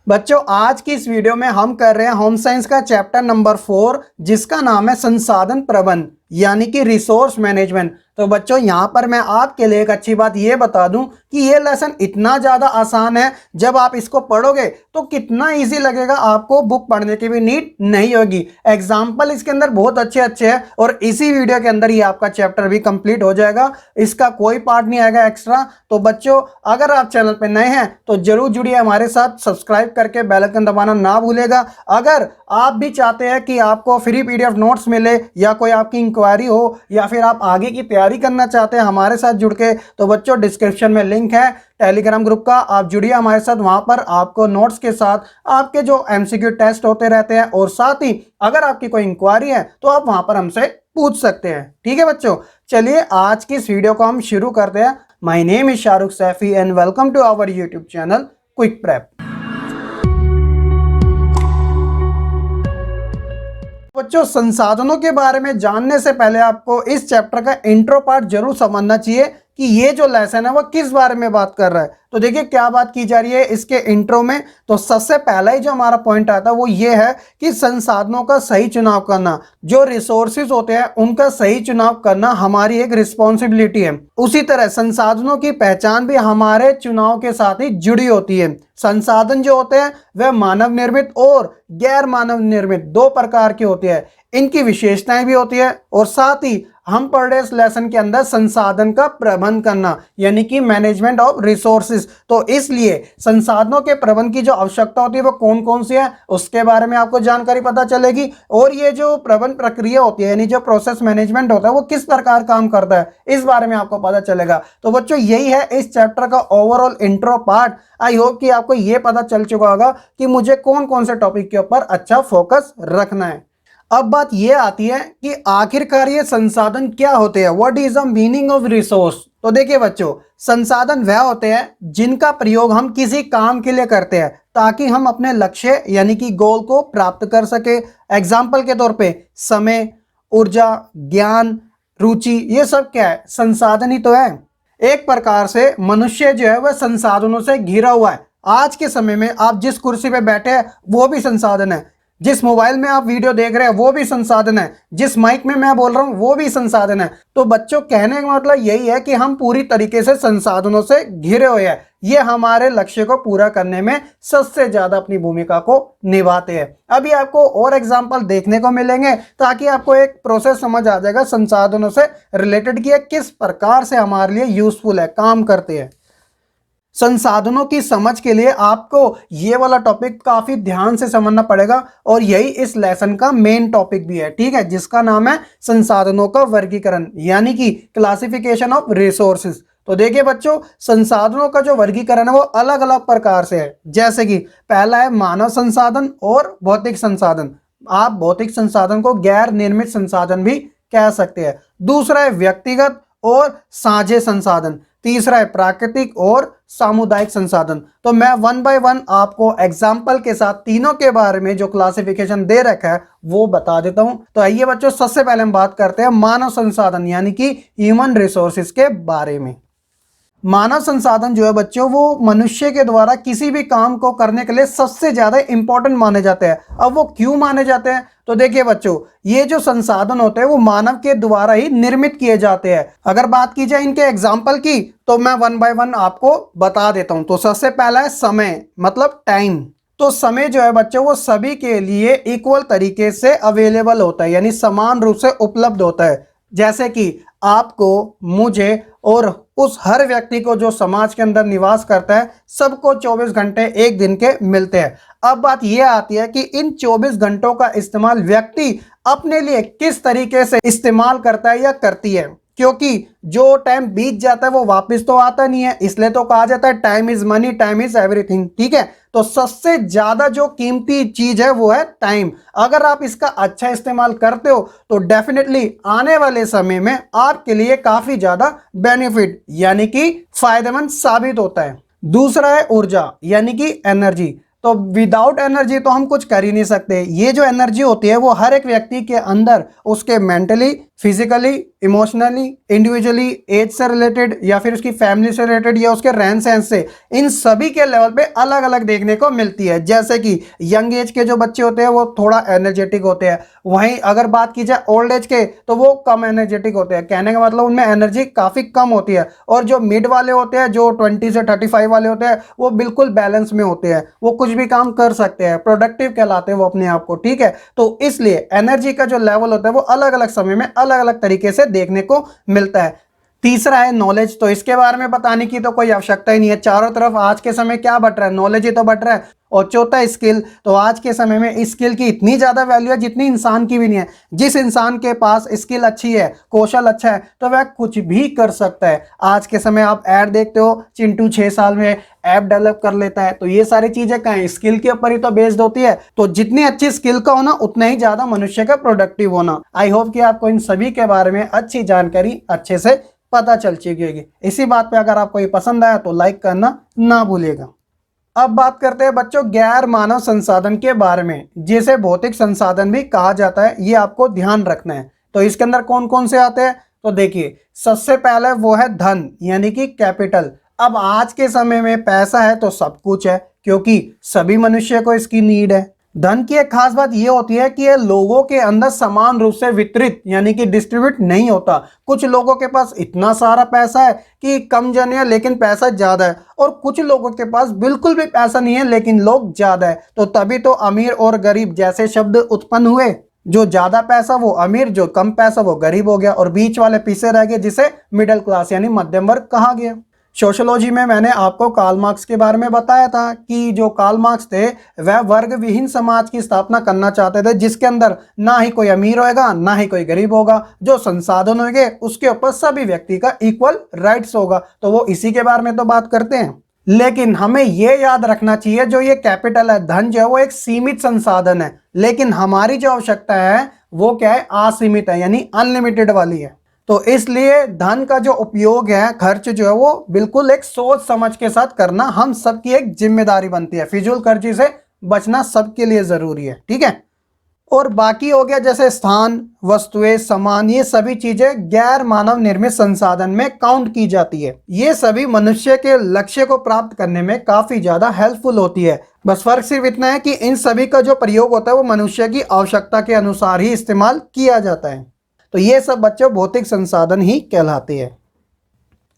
बच्चों आज की इस वीडियो में हम कर रहे हैं होम साइंस का चैप्टर नंबर 4 जिसका नाम है संसाधन प्रबंधन यानी कि रिसोर्स मैनेजमेंट। तो बच्चों यहाँ पर मैं आपके लिए एक अच्छी बात ये बता दूं कि ये लेसन इतना ज़्यादा आसान है, जब आप इसको पढ़ोगे तो कितना इजी लगेगा, आपको बुक पढ़ने की भी नीड नहीं होगी। एग्जाम्पल इसके अंदर बहुत अच्छे अच्छे हैं और इसी वीडियो के अंदर ही आपका चैप्टर भी कंप्लीट हो जाएगा, इसका कोई पार्ट नहीं आएगा एक्स्ट्रा। तो बच्चों अगर आप चैनल पर नए हैं तो जरूर जुड़िए हमारे साथ, सब्सक्राइब करके बेल आइकन दबाना ना भूलेगा। अगर आप भी चाहते हैं कि आपको फ्री पीडीएफ नोट्स मिले या कोई आपकी इंक्वायरी हो या फिर आप आगे की तैयारी करना चाहते हैं हमारे साथ जुड़ के, तो बच्चों डिस्क्रिप्शन में लिंक है टेलीग्राम ग्रुप का, आप जुड़िए हमारे साथ। वहां पर आपको नोट्स के साथ आपके जो एमसीक्यू टेस्ट होते रहते हैं और साथ ही अगर आपकी कोई इंक्वायरी है तो आप वहां पर हमसे पूछ सकते हैं। ठीक है बच्चों, चलिए आज की इस वीडियो को हम शुरू करते हैं। My name is Shahrukh Saifi and welcome to our YouTube channel quick prep. बच्चों संसाधनों के बारे में जानने से पहले आपको इस चैप्टर का इंट्रो पार्ट जरूर समझना चाहिए कि ये जो लेसन है वो किस बारे में बात कर रहा है। तो देखिए क्या बात की जा रही है इसके इंट्रो में। तो सबसे पहला ही जो हमारा पॉइंट आता है वो ये है कि संसाधनों का सही चुनाव करना, जो रिसोर्सेज होते हैं उनका सही चुनाव करना हमारी एक रिस्पॉन्सिबिलिटी है। उसी तरह संसाधनों की पहचान भी हमारे चुनाव के साथ ही जुड़ी होती है। संसाधन जो होते हैं वह मानव निर्मित और गैर मानव निर्मित दो प्रकार के होते हैं, इनकी विशेषताएं भी होती है और साथ ही हम पढ़ रहे इस लेसन के अंदर संसाधन का प्रबंधन करना यानी कि मैनेजमेंट ऑफ रिसोर्सेज। तो इसलिए संसाधनों के प्रबंधन की जो आवश्यकता होती है वो कौन कौन सी है उसके बारे में आपको जानकारी पता चलेगी और ये जो प्रबंधन प्रक्रिया होती है यानी जो प्रोसेस मैनेजमेंट होता है वो किस प्रकार काम करता है इस बारे में आपको पता चलेगा। तो बच्चों यही है इस चैप्टर का overall intro part. I hope कि आपको ये पता चल चुका होगा कि मुझे कौन कौन से टॉपिक के ऊपर अच्छा फोकस रखना है। अब बात यह आती है कि आखिरकार ये संसाधन क्या होते हैं, what is the meaning of resource. तो देखिए बच्चों, संसाधन वह होते हैं जिनका प्रयोग हम किसी काम के लिए करते हैं ताकि हम अपने लक्ष्य यानी कि गोल को प्राप्त कर सके। एग्जाम्पल के तौर पे समय, ऊर्जा, ज्ञान, रुचि, ये सब क्या है, संसाधन ही तो है। एक प्रकार से मनुष्य जो है वह संसाधनों से घिरा हुआ है। आज के समय में आप जिस कुर्सी पे बैठे हैं वो भी संसाधन है, जिस मोबाइल में आप वीडियो देख रहे हैं वो भी संसाधन है, जिस माइक में मैं बोल रहा हूं वो भी संसाधन है। तो बच्चों कहने का मतलब यही है कि हम पूरी तरीके से संसाधनों से घिरे हुए हैं। ये हमारे लक्ष्य को पूरा करने में सबसे ज्यादा अपनी भूमिका को निभाते हैं। अभी आपको और एग्जाम्पल देखने को मिलेंगे ताकि आपको एक प्रोसेस समझ आ जाएगा संसाधनों से रिलेटेड कि किस प्रकार से हमारे लिए यूजफुल है, काम करते हैं। संसाधनों की समझ के लिए आपको ये वाला टॉपिक काफी ध्यान से समझना पड़ेगा और यही इस लेसन का मेन टॉपिक भी है, ठीक है, जिसका नाम है संसाधनों का वर्गीकरण यानी कि क्लासिफिकेशन ऑफ रिसोर्सेज। तो देखिए बच्चों, संसाधनों का जो वर्गीकरण है वो अलग अलग प्रकार से है। जैसे कि पहला है मानव संसाधन और भौतिक संसाधन। आप भौतिक संसाधन को गैर निर्मित संसाधन भी कह सकते हैं। दूसरा है व्यक्तिगत और साझे संसाधन। तीसरा है प्राकृतिक और सामुदायिक संसाधन। तो मैं वन बाय वन आपको एग्जाम्पल के साथ तीनों के बारे में जो क्लासिफिकेशन दे रखा है वो बता देता हूं। तो आइए बच्चों, सबसे पहले हम बात करते हैं मानव संसाधन यानी कि ह्यूमन रिसोर्सेज के बारे में। मानव संसाधन जो है बच्चों वो मनुष्य के द्वारा किसी भी काम को करने के लिए सबसे ज्यादा इंपॉर्टेंट माने जाते हैं। अब वो क्यों माने जाते हैं, तो देखिए बच्चों, ये जो संसाधन होते हैं वो मानव के द्वारा ही निर्मित किए जाते हैं। अगर बात की जाए इनके एग्जाम्पल की तो मैं वन बाय वन आपको बता देता हूं। तो सबसे पहला है समय, मतलब टाइम। तो समय जो है बच्चों वो सभी के लिए इक्वल तरीके से अवेलेबल होता है यानी समान रूप से उपलब्ध होता है। जैसे कि आपको, मुझे और उस हर व्यक्ति को जो समाज के अंदर निवास करता है सबको 24 घंटे एक दिन के मिलते हैं। अब बात यह आती है कि इन 24 घंटों का इस्तेमाल व्यक्ति अपने लिए किस तरीके से इस्तेमाल करता है या करती है, क्योंकि जो टाइम बीत जाता है वो वापस तो आता नहीं है, इसलिए तो कहा जाता है time is money, time is everything. ठीक है, तो सबसे ज्यादा जो कीमती चीज है वो है टाइम। अगर आप इसका अच्छा इस्तेमाल करते हो तो डेफिनेटली आने वाले समय में आपके लिए काफी ज्यादा बेनिफिट यानी कि फायदेमंद साबित होता है। दूसरा है ऊर्जा यानी कि एनर्जी। तो विदाउट एनर्जी तो हम कुछ कर ही नहीं सकते। ये जो एनर्जी होती है वो हर एक व्यक्ति के अंदर उसके mentally, physically, emotionally, individually, age से रिलेटेड या फिर उसकी फैमिली से रिलेटेड या उसके रहन सहन से, इन सभी के लेवल पे अलग अलग देखने को मिलती है। जैसे कि यंग एज के जो बच्चे होते हैं वो थोड़ा एनर्जेटिक होते हैं, वहीं अगर बात की जाए ओल्ड एज के तो वो कम एनर्जेटिक होते हैं। कहने का मतलब उनमें एनर्जी काफ़ी कम होती है। और जो मिड वाले होते हैं, जो 20 से 35 वाले होते हैं, वो बिल्कुल बैलेंस में होते हैं, वो कुछ भी काम कर सकते हैं, प्रोडक्टिव कहलाते हैं वो अपने आप को। ठीक है, तो इसलिए एनर्जी का जो लेवल होता है वो अलग अलग समय में अलग अलग तरीके से देखने को मिलता है। तीसरा है नॉलेज। तो इसके बारे में बताने की तो कोई आवश्यकता ही नहीं है, चारों तरफ आज के समय क्या बट रहा है, नॉलेज ही तो बट रहा है। और चौथा स्किल। तो आज के समय में स्किल की इतनी ज़्यादा वैल्यू है जितनी इंसान की भी नहीं है। जिस इंसान के पास स्किल अच्छी है, कौशल अच्छा है, तो वह कुछ भी कर सकता है। आज के समय आप ऐड देखते हो, चिंटू 6 साल में ऐप डेवलप कर लेता है। तो ये सारी चीज़ें कहीं स्किल के ऊपर ही तो बेस्ड होती है। तो जितनी अच्छी स्किल का होना उतना ही ज़्यादा मनुष्य का प्रोडक्टिव होना। आई होप कि आपको इन सभी के बारे में अच्छी जानकारी अच्छे से पता चल चुकी होगी। इसी बात पे अगर आपको ये पसंद आया तो लाइक करना ना भूलिएगा। अब बात करते हैं बच्चों गैर मानव संसाधन के बारे में, जिसे भौतिक संसाधन भी कहा जाता है। ये आपको ध्यान रखना है। तो इसके अंदर कौन कौन से आते हैं, तो देखिए सबसे पहले वो है धन, यानी कि कैपिटल। अब आज के समय में पैसा है तो सब कुछ है, क्योंकि सभी मनुष्य को इसकी नीड है। धन की एक खास बात यह होती है कि यह लोगों के अंदर समान रूप से वितरित यानी कि डिस्ट्रीब्यूट नहीं होता। कुछ लोगों के पास इतना सारा पैसा है कि कम जन है लेकिन पैसा ज्यादा है, और कुछ लोगों के पास बिल्कुल भी पैसा नहीं है लेकिन लोग ज्यादा है। तो तभी तो अमीर और गरीब जैसे शब्द उत्पन्न हुए। जो ज्यादा पैसा वो अमीर, जो कम पैसा वो गरीब हो गया, और बीच वाले पीछे रह गए, जिसे मिडिल क्लास यानी मध्यम वर्ग कहा गया। सोशियोलॉजी में मैंने आपको कार्ल मार्क्स के बारे में बताया था कि जो कार्ल मार्क्स थे वह वर्ग विहीन समाज की स्थापना करना चाहते थे, जिसके अंदर ना ही कोई अमीर होगा ना ही कोई गरीब होगा। जो संसाधन होंगे उसके ऊपर सभी व्यक्ति का इक्वल राइट्स होगा। तो वो इसी के बारे में तो बात करते हैं। लेकिन हमें यह याद रखना चाहिए, जो ये कैपिटल है, धन जो है, वो एक सीमित संसाधन है, लेकिन हमारी जो आवश्यकता है वो क्या है, असीमित है, यानी अनलिमिटेड वाली है। तो इसलिए धन का जो उपयोग है, खर्च जो है, वो बिल्कुल एक सोच समझ के साथ करना हम सबकी एक जिम्मेदारी बनती है। फिजूल खर्ची से बचना सबके लिए जरूरी है। ठीक है, और बाकी हो गया जैसे स्थान, वस्तुएं, सामान, ये सभी चीजें गैर मानव निर्मित संसाधन में काउंट की जाती है। ये सभी मनुष्य के लक्ष्य को प्राप्त करने में काफी ज्यादा हेल्पफुल होती है। बस फर्क सिर्फ इतना है कि इन सभी का जो प्रयोग होता है वो मनुष्य की आवश्यकता के अनुसार ही इस्तेमाल किया जाता है। तो ये सब बच्चों भौतिक संसाधन ही कहलाते हैं।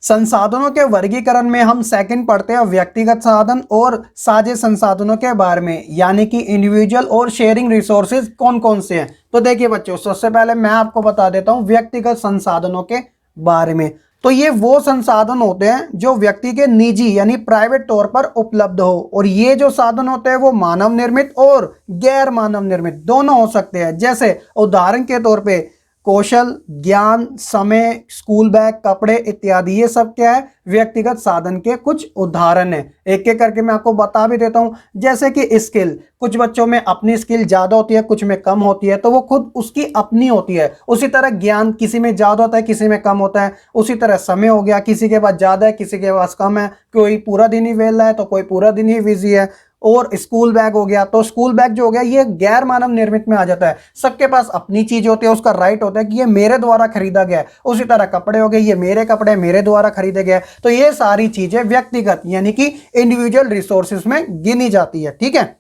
संसाधनों के वर्गीकरण में हम सेकंड पढ़ते हैं व्यक्तिगत साधन और साझे संसाधनों के बारे में, यानी कि इंडिविजुअल और शेयरिंग रिसोर्सेज कौन कौन से हैं। तो देखिए बच्चों, सबसे पहले मैं आपको बता देता हूं व्यक्तिगत संसाधनों के बारे में। तो ये वो संसाधन होते हैं जो व्यक्ति के निजी यानी प्राइवेट तौर पर उपलब्ध हो, और ये जो साधन होते हैं वो मानव निर्मित और गैर मानव निर्मित दोनों हो सकते हैं। जैसे उदाहरण के तौर पे कौशल, ज्ञान, समय, स्कूल बैग, कपड़े इत्यादि, ये सब क्या है, व्यक्तिगत साधन के कुछ उदाहरण है। एक एक करके मैं आपको बता भी देता हूं। जैसे कि स्किल, कुछ बच्चों में अपनी स्किल ज्यादा होती है, कुछ में कम होती है, तो वो खुद उसकी अपनी होती है। उसी तरह ज्ञान किसी में ज्यादा होता है, किसी में कम होता है। उसी तरह समय हो गया, किसी के पास ज्यादा है, किसी के पास कम है। कोई पूरा दिन ही वेला है तो कोई पूरा दिन ही बिजी है। और स्कूल बैग हो गया, तो स्कूल बैग जो हो गया ये गैर मानव निर्मित में आ जाता है। सबके पास अपनी चीज होती है, उसका राइट होता है कि ये मेरे द्वारा खरीदा गया है। उसी तरह कपड़े हो गए, ये मेरे कपड़े मेरे द्वारा खरीदे गए। तो ये सारी चीजें व्यक्तिगत यानी कि इंडिविजुअल रिसोर्सेज में गिनी जाती है। ठीक है,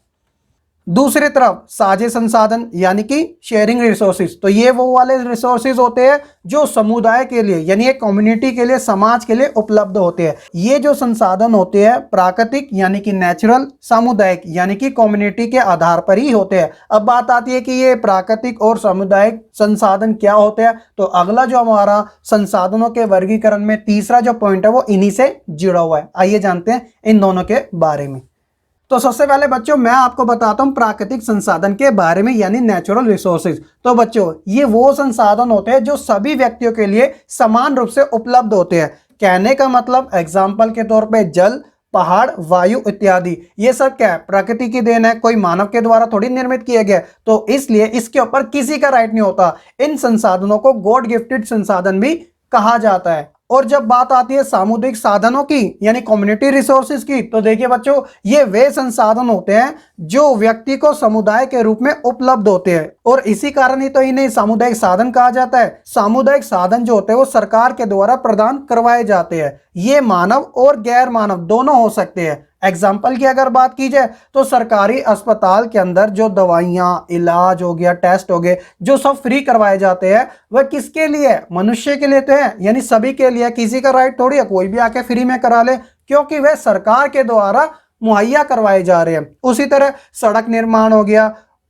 दूसरी तरफ साझे संसाधन यानी कि शेयरिंग रिसोर्सेज, तो ये वो वाले रिसोर्सेज होते हैं जो समुदाय के लिए यानी एक कम्युनिटी के लिए, समाज के लिए उपलब्ध होते हैं। ये जो संसाधन होते हैं प्राकृतिक यानी कि नेचुरल, सामुदायिक यानी कि कम्युनिटी के आधार पर ही होते हैं। अब बात आती है कि ये प्राकृतिक और सामुदायिक संसाधन क्या होते हैं। तो अगला जो हमारा संसाधनों के वर्गीकरण में तीसरा जो पॉइंट है वो इन्हीं से जुड़ा हुआ है। आइए जानते हैं इन दोनों के बारे में। तो सबसे पहले बच्चों मैं आपको बताता हूं प्राकृतिक संसाधन के बारे में, यानी नेचुरल रिसोर्सेज। तो बच्चों ये वो संसाधन होते हैं जो सभी व्यक्तियों के लिए समान रूप से उपलब्ध होते हैं। कहने का मतलब एग्जाम्पल के तौर पे जल, पहाड़, वायु इत्यादि, ये सब क्या है, प्रकृति की देन है, कोई मानव के द्वारा थोड़ी निर्मित किया गया। तो इसलिए इसके ऊपर किसी का राइट नहीं होता। इन संसाधनों को गॉड गिफ्टेड संसाधन भी कहा जाता है। और जब बात आती है सामुदायिक साधनों की यानी कम्युनिटी रिसोर्सेज की, तो देखिए बच्चों, ये वे संसाधन होते हैं जो व्यक्ति को समुदाय के रूप में उपलब्ध होते हैं, और इसी कारण ही तो इन्हें सामुदायिक साधन कहा जाता है। सामुदायिक साधन जो होते हैं वो सरकार के द्वारा प्रदान करवाए जाते हैं। ये मानव और गैर मानव दोनों हो सकते हैं। एग्जाम्पल की अगर बात की जाए तो सरकारी अस्पताल के अंदर जो दवाइयाँ, इलाज हो गया, टेस्ट हो गए, जो सब फ्री करवाए जाते हैं, वह किसके लिए? मनुष्य के लिए तो है, यानी सभी के लिए। किसी का राइट थोड़ी है कोई भी आके फ्री में करा ले, क्योंकि वह सरकार के द्वारा मुहैया करवाए जा रहे हैं। उसी तरह सड़क निर्माण हो गया,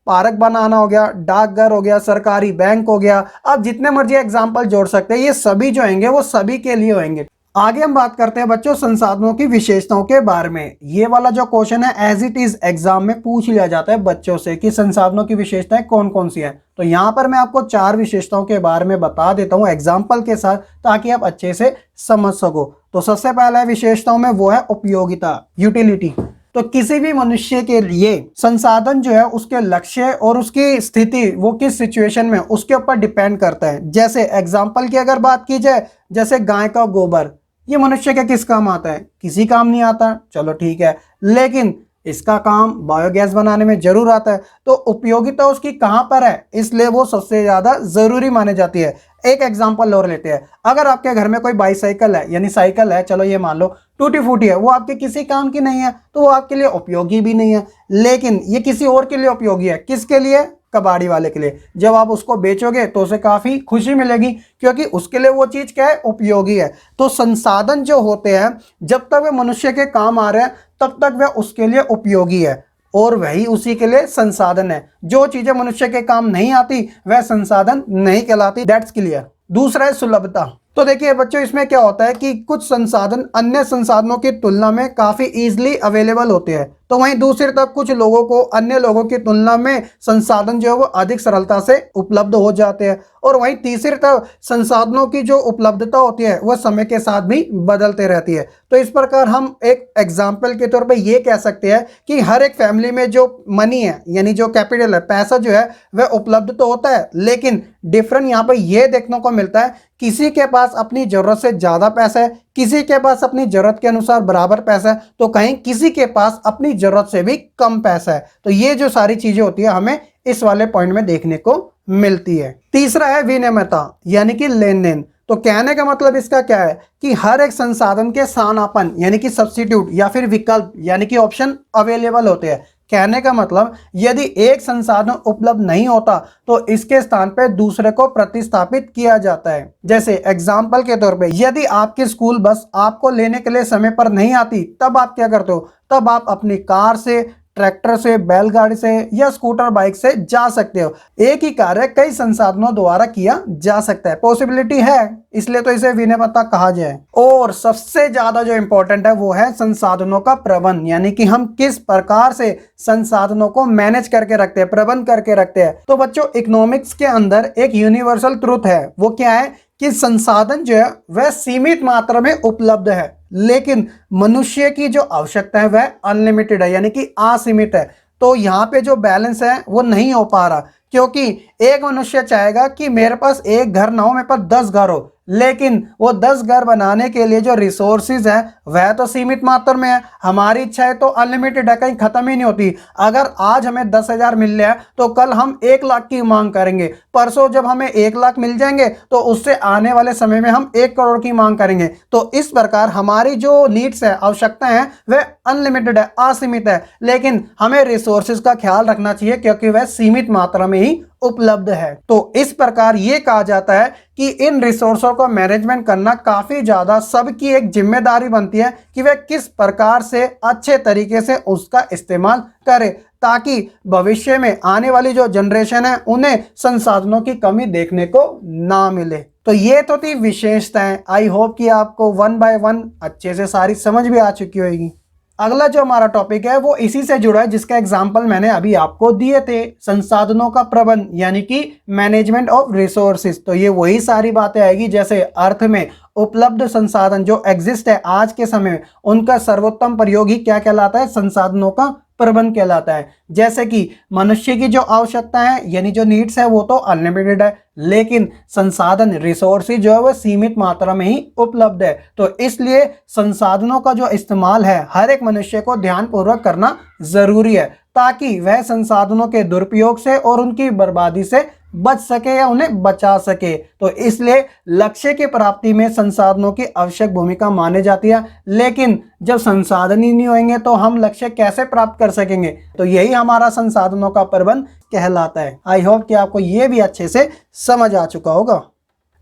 पार्क बनाना हो गया, डाकघर हो गया, सरकारी बैंक हो गया, आप जितने मर्जी एग्जाम्पल जोड़ सकते हैं। ये सभी जो होंगे वो सभी के लिए होंगे। आगे हम बात करते हैं बच्चों संसाधनों की विशेषताओं के बारे में। ये वाला जो क्वेश्चन है एज इट इज एग्जाम में पूछ लिया जाता है बच्चों से कि संसाधनों की विशेषताएं कौन कौन सी हैं। तो यहाँ पर मैं आपको 4 विशेषताओं के बारे में बता देता हूँ एग्जाम्पल के साथ, ताकि आप अच्छे से समझ सको। तो सबसे पहला विशेषताओं में वो है उपयोगिता, यूटिलिटी। तो किसी भी मनुष्य के लिए संसाधन जो है उसके लक्ष्य और उसकी स्थिति, वो किस सिचुएशन में, उसके ऊपर डिपेंड करता है। जैसे एग्जाम्पल की अगर बात की जाए, जैसे गाय का गोबर, ये मनुष्य के किस काम आता है? किसी काम नहीं आता, चलो ठीक है, लेकिन इसका काम बायोगैस बनाने में जरूर आता है। तो उपयोगिता उसकी कहाँ पर है, इसलिए वो सबसे ज्यादा जरूरी मानी जाती है। एक एग्जांपल और लेते हैं, अगर आपके घर में कोई बाईसाइकिल है यानी साइकिल है, चलो ये मान लो टूटी फूटी है, वो आपके किसी काम की नहीं है, तो वो आपके लिए उपयोगी भी नहीं है। लेकिन ये किसी और के लिए उपयोगी है। किसके लिए? कबाड़ी वाले के लिए। जब आप उसको बेचोगे तो उसे काफी खुशी मिलेगी, क्योंकि उसके लिए वो चीज क्या है? उपयोगी है। तो संसाधन जो होते हैं जब तक वे मनुष्य के काम आ रहे हैं तब तक वह उसके लिए उपयोगी है, और वही उसी के लिए संसाधन है। जो चीजें मनुष्य के काम नहीं आती वह संसाधन नहीं कहलाती। That's clear. दूसरा है सुलभता। तो देखिए बच्चों, इसमें क्या होता है कि कुछ संसाधन अन्य संसाधनों की तुलना में काफी इजीली अवेलेबल होते हैं, तो वहीं दूसरी तरफ कुछ लोगों को अन्य लोगों की तुलना में संसाधन जो है वो अधिक सरलता से उपलब्ध हो जाते हैं। और वहीं तीसरी तरफ संसाधनों की जो उपलब्धता होती है वह समय के साथ भी बदलते रहती है। तो इस प्रकार हम एक एग्जाम्पल के तौर पे ये कह सकते हैं कि हर एक फैमिली में जो मनी है यानी जो कैपिटल है, पैसा जो है वह उपलब्ध तो होता है, लेकिन डिफरेंट यहाँ पर यह देखने को मिलता है, किसी के पास अपनी जरूरत से ज्यादा पैसा है, किसी के पास अपनी जरूरत के अनुसार बराबर पैसा है, तो कहीं किसी के पास अपनी जरूरत से भी कम पैसा है। तो ये जो सारी चीजें होती है हमें इस वाले पॉइंट में देखने को मिलती है। तीसरा है विनिमयता यानी कि लेन देन। तो कहने का मतलब इसका क्या है कि हर एक संसाधन के स्थानापन्न यानी कि सब्स्टिट्यूट या फिर विकल्प यानी कि ऑप्शन अवेलेबल होते हैं। कहने का मतलब यदि एक संसाधन उपलब्ध नहीं होता तो इसके स्थान पर दूसरे को प्रतिस्थापित किया जाता है। जैसे एग्जाम्पल के तौर पे यदि आपकी स्कूल बस आपको लेने के लिए समय पर नहीं आती, तब आप क्या करते हो? तब आप अपनी कार से, ट्रैक्टर से, बैलगाड़ी से या स्कूटर बाइक से जा सकते हो। एक ही कार्य कई संसाधनों द्वारा किया जा सकता है, पॉसिबिलिटी है, इसलिए तो इसे विनिमयता कहा जाए। और सबसे ज्यादा जो इंपॉर्टेंट है वो है संसाधनों का प्रबंध, यानी कि हम किस प्रकार से संसाधनों को मैनेज करके रखते हैं, प्रबंध करके रखते हैं। तो बच्चों, इकोनॉमिक्स के अंदर एक यूनिवर्सल ट्रूथ है, वो क्या है कि संसाधन जो है वह सीमित मात्रा में उपलब्ध है, लेकिन मनुष्य की जो आवश्यकता है वह अनलिमिटेड है यानी कि असीमित है। तो यहाँ पे जो बैलेंस है वो नहीं हो पा रहा, क्योंकि एक मनुष्य चाहेगा कि मेरे पास एक घर ना हो, मेरे पास 10 घर हो, लेकिन वो 10 घर बनाने के लिए जो रिसोर्सेज है वह तो सीमित मात्रा में है। हमारी इच्छाएं तो अनलिमिटेड है, कहीं खत्म ही नहीं होती। अगर आज हमें 10,000 मिल रहा है तो कल हम 1 लाख की मांग करेंगे, परसों जब हमें 1 लाख मिल जाएंगे तो उससे आने वाले समय में हम 1 करोड़ की मांग करेंगे। तो इस प्रकार हमारी जो नीड्स है, आवश्यकता है, वह अनलिमिटेड है, असीमित है, लेकिन हमें रिसोर्सेज का ख्याल रखना चाहिए क्योंकि वह सीमित मात्रा में ही उपलब्ध है। तो इस प्रकार ये कहा जाता है कि इन रिसोर्सों का मैनेजमेंट करना काफी ज्यादा सबकी एक जिम्मेदारी बनती है कि वे किस प्रकार से अच्छे तरीके से उसका इस्तेमाल करें, ताकि भविष्य में आने वाली जो जनरेशन है उन्हें संसाधनों की कमी देखने को ना मिले। तो ये तो थी विशेषताएं। आई होप कि आपको 1 बाय 1 अच्छे से सारी समझ भी आ चुकी होगी। अगला जो हमारा टॉपिक है वो इसी से जुड़ा है, जिसका एग्जाम्पल मैंने अभी आपको दिए थे, संसाधनों का प्रबंध यानी कि मैनेजमेंट ऑफ रिसोर्सेज। तो ये वही सारी बातें आएगी जैसे अर्थ में उपलब्ध संसाधन जो एग्जिस्ट है आज के समय में, उनका सर्वोत्तम प्रयोग ही क्या कहलाता है? संसाधनों का प्रबंध कहलाता है। जैसे कि मनुष्य की जो आवश्यकता है यानी जो नीड्स है वो तो अनलिमिटेड है, लेकिन संसाधन रिसोर्सेज जो है वो सीमित मात्रा में ही उपलब्ध है। तो इसलिए संसाधनों का जो इस्तेमाल है हर एक मनुष्य को ध्यानपूर्वक करना जरूरी है, ताकि वह संसाधनों के दुरुपयोग से और उनकी बर्बादी से बच सके या उन्हें बचा सके। तो इसलिए लक्ष्य की प्राप्ति में संसाधनों की आवश्यक भूमिका मानी जाती है, लेकिन जब संसाधन ही नहीं होंगे तो हम लक्ष्य कैसे प्राप्त कर सकेंगे। तो यही हमारा संसाधनों का प्रबंध कहलाता है। आई होप कि आपको ये भी अच्छे से समझ आ चुका होगा।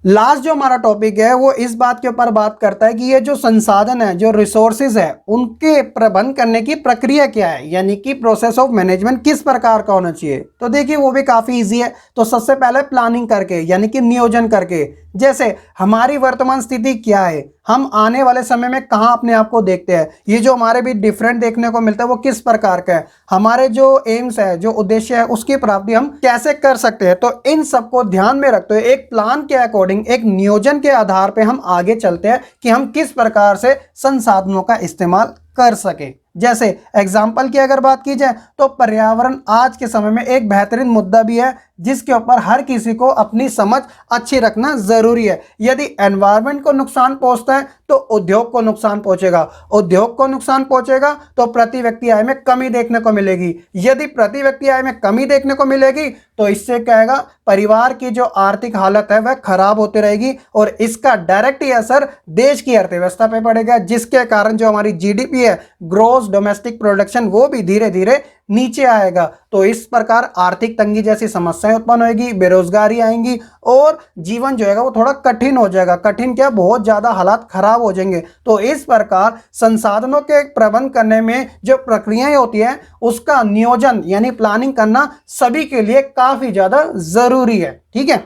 लास्ट जो हमारा टॉपिक है वो इस बात के ऊपर बात करता है कि ये जो संसाधन है, जो रिसोर्सेज है, उनके प्रबंध करने की प्रक्रिया क्या है, यानी कि प्रोसेस ऑफ मैनेजमेंट किस प्रकार का होना चाहिए। तो देखिए वो भी काफ़ी इजी है। तो सबसे पहले प्लानिंग करके यानी कि नियोजन करके, जैसे हमारी वर्तमान स्थिति क्या है, हम आने वाले समय में कहाँ अपने आप को देखते हैं, ये जो हमारे भी डिफरेंट देखने को मिलता है वो किस प्रकार का है, हमारे जो एम्स है, जो उद्देश्य है, उसकी प्राप्ति हम कैसे कर सकते हैं। तो इन सबको ध्यान में रखते हुए एक प्लान के अकॉर्डिंग, एक नियोजन के आधार पे हम आगे चलते हैं कि हम किस प्रकार से संसाधनों का इस्तेमाल कर सके। जैसे एग्जाम्पल की अगर बात की जाए तो पर्यावरण आज के समय में एक बेहतरीन मुद्दा भी है, जिसके ऊपर हर किसी को अपनी समझ अच्छी रखना जरूरी है। यदि एनवायरनमेंट को नुकसान पहुंचता है तो उद्योग को नुकसान पहुंचेगा, उद्योग को नुकसान पहुंचेगा तो प्रति व्यक्ति आय में कमी देखने को मिलेगी। यदि प्रति व्यक्ति आय में कमी देखने को मिलेगी तो इससे क्या होगा, परिवार की जो आर्थिक हालत है वह खराब होती रहेगी और इसका डायरेक्ट ही असर देश की अर्थव्यवस्था पे पड़ेगा, जिसके कारण जो हमारी जीडीपी है, ग्रोस डोमेस्टिक प्रोडक्शन, वो भी धीरे धीरे नीचे आएगा। तो इस प्रकार आर्थिक तंगी जैसी समस्याएं उत्पन्न होगी, बेरोजगारी आएंगी और जीवन जो है वो थोड़ा कठिन हो जाएगा। कठिन क्या, बहुत ज्यादा हालात खराब हो जाएंगे। तो इस प्रकार संसाधनों के प्रबंध करने में जो प्रक्रियाएं होती है उसका नियोजन यानी प्लानिंग करना सभी के लिए काफी ज्यादा जरूरी है। ठीक है।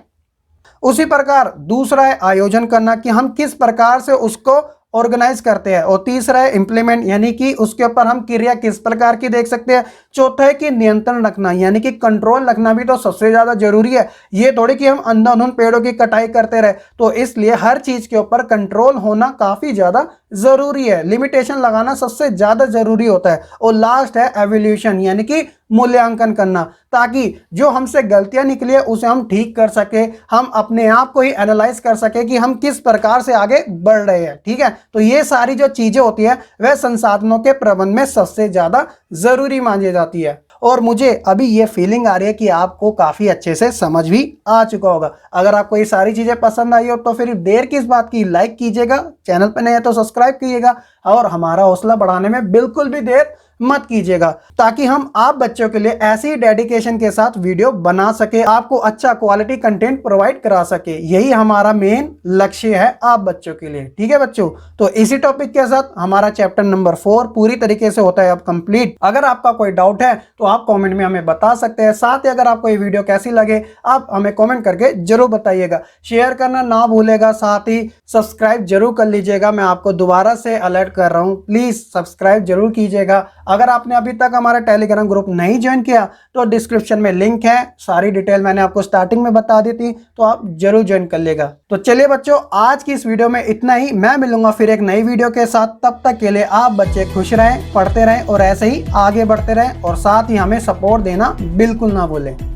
उसी प्रकार दूसरा है आयोजन करना, कि हम किस प्रकार से उसको ऑर्गेनाइज करते हैं। और तीसरा है इम्प्लीमेंट, यानी कि उसके ऊपर हम क्रिया किस प्रकार की देख सकते हैं। चौथा है कि नियंत्रण रखना, यानी कि कंट्रोल रखना भी तो सबसे ज्यादा जरूरी है। ये थोड़ी कि हम अंधाधुंध पेड़ों की कटाई करते रहे। तो इसलिए हर चीज के ऊपर कंट्रोल होना काफी ज्यादा जरूरी है, लिमिटेशन लगाना सबसे ज्यादा जरूरी होता है। और लास्ट है एवोल्यूशन, यानी कि मूल्यांकन करना, ताकि जो हमसे गलतियां निकली है उसे हम ठीक कर सके, हम अपने आप को ही एनालाइज कर सके कि हम किस प्रकार से आगे बढ़ रहे हैं। ठीक है। तो ये सारी जो चीजें होती है वह संसाधनों के प्रबंध में सबसे ज्यादा जरूरी मानी जाती है। और मुझे अभी ये फीलिंग आ रही है कि आपको काफी अच्छे से समझ भी आ चुका होगा। अगर आपको ये सारी चीजें पसंद आई हो तो फिर देर किस बात की, लाइक कीजिएगा, चैनल पर नए हैं तो सब्सक्राइब कीजिएगा और हमारा हौसला बढ़ाने में बिल्कुल भी देर मत कीजिएगा, ताकि हम आप बच्चों के लिए ऐसी डेडिकेशन के साथ वीडियो बना सके, आपको अच्छा क्वालिटी कंटेंट प्रोवाइड करा सके। यही हमारा मेन लक्ष्य है आप बच्चों के लिए। ठीक है बच्चों, तो इसी टॉपिक के साथ हमारा चैप्टर नंबर 4 पूरी तरीके से होता है अब कंप्लीट। अगर आपका कोई डाउट है तो आप कॉमेंट में हमें बता सकते हैं। साथ ही अगर आपको ये वीडियो कैसी लगे आप हमें कॉमेंट करके जरूर बताइएगा, शेयर करना ना भूलेगा, साथ ही सब्सक्राइब जरूर कर लीजिएगा। मैं आपको दोबारा से अलर्ट कर रहा हूँ, प्लीज सब्सक्राइब जरूर कीजिएगा। अगर आपने अभी तक हमारा टेलीग्राम ग्रुप नहीं ज्वाइन किया तो डिस्क्रिप्शन में लिंक है, सारी डिटेल मैंने आपको स्टार्टिंग में बता दी थी, तो आप जरूर ज्वाइन कर लेगा। तो चलिए बच्चों, आज की इस वीडियो में इतना ही। मैं मिलूंगा फिर एक नई वीडियो के साथ। तब तक के लिए आप बच्चे खुश रहें, पढ़ते रहें और ऐसे ही आगे बढ़ते रहें, और साथ ही हमें सपोर्ट देना बिल्कुल ना भूलें।